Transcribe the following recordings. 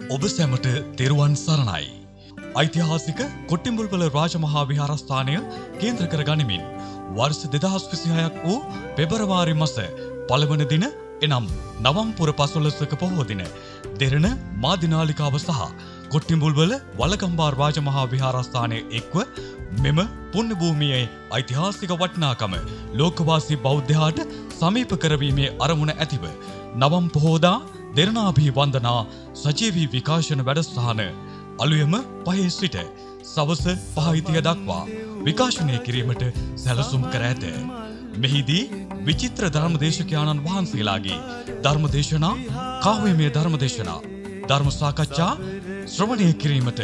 ඔබ සැමට තෙරුවන් සරණයි. ඓතිහාසික කොට්ටිඹුල්වල රාජමහා විහාරස්ථානය කේන්ද්‍ර කර ගනිමින් වර්ෂ 2026ක් වූ පෙබරවාරි මාස පළවන දින එනම් නවම්පුර 15ක පොහෝ දින දෙරණ මාදිනාලිකාව සහ කොට්ටිඹුල්වල වලගම්බා රාජමහා විහාරස්ථානයේ එක්ව මෙම පුණ්‍ය භූමියේ ඓතිහාසික වටිනාකම ලෝකවාසී බෞද්ධයාට සමීප කරවීමේ අරමුණ ඇතිව නවම් පොහෝදා දෙරණාභි වන්දනා සජීවී විකාශන වැඩසටහන අලුයම 5 සිට සවස 5:30 දක්වා විකාශනය කිරීමට සැලසුම් කර ඇත. මෙහිදී විචිත්‍ර ධර්මදේශකයාණන් වහන්සේලාගේ ධර්මදේශනා, කාව්‍යමය ධර්මදේශනා, ධර්ම සාකච්ඡා ශ්‍රවණය කිරීමට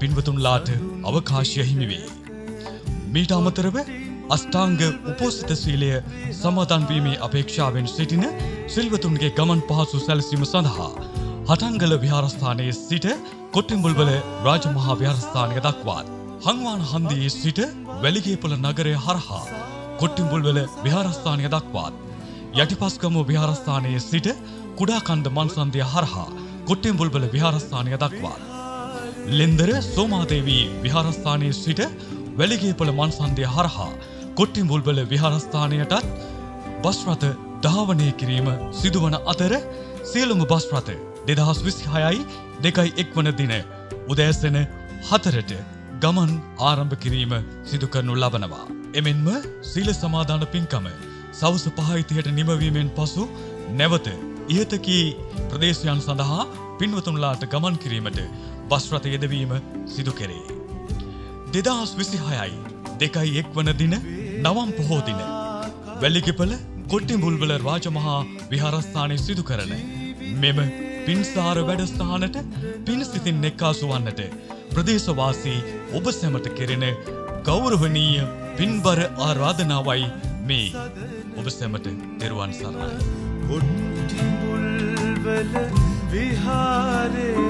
පින්වතුන්ලාට අවකාශය හිමි වේ. මීට අමතරව අෂ්ටාංග උපෝසථ සීලය සමාදන් වීමේ අපේක්ෂාවෙන් සිටින සිල්වතුන්ගේ ගමන් පහසු සැලසීම සඳහා හටංගල විහාරස්ථානයේ සිට කොට්ටිඹුල්වල රාජමහා විහාරස්ථානය දක්වා හංවාන හන්දියේ සිට වැලිගේපොළ නගරය හරහා කොට්ටිඹුල්වල විහාරස්ථානය දක්වා යටිපස්ගමුව විහාරස්ථානයේ සිට කුඩාකන්ද මන්සන්දිය හරහා කොට්ටිඹුල්වල විහාරස්ථානය දක්වා ලෙන්දර සෝමාදේවී විහාරස්ථානයේ සිට වැලිගේපොළ මන්සන්දිය හරහා කොට්ටිඹුල්වල විහාරස්ථානයටත් බස් රථ ධාවනය කිරීම සිදුවන අතර සියලුම බස් රථ 2026යි 2.1 වන දින උදෑසන 4ට ගමන් ආරම්භ කිරීම සිදු කරනු ලබනවා. එමෙන්ම සීල සමාදාන පින්කම සවස් 5:30ට නිමවීමෙන් පසු නැවත ඉහත කී ප්‍රදේශයන් සඳහා පින්වතුන්ලාට ගමන් කිරීමට බස් රථ යෙදවීම සිදු කෙරේ. 2026යි 2.1 වන දින නවම් පොහෝ දින වැලිගපල කොට්ටිඹුල්වල රාජමහා විහාරස්ථානයේ සිදු කරන මෙම පින්සාර වැඩසටහනට පින් සිතින් එක්කාසු වන්නට ප්‍රදේශවාසී ඔබ සැමට කෙරෙන ගෞරවනීය පින්බර ආරාධනාවයි මේ. ඔබ සැමට තෙරුවන් සරණයි. කොට්ටිඹුල්වල විහාරේ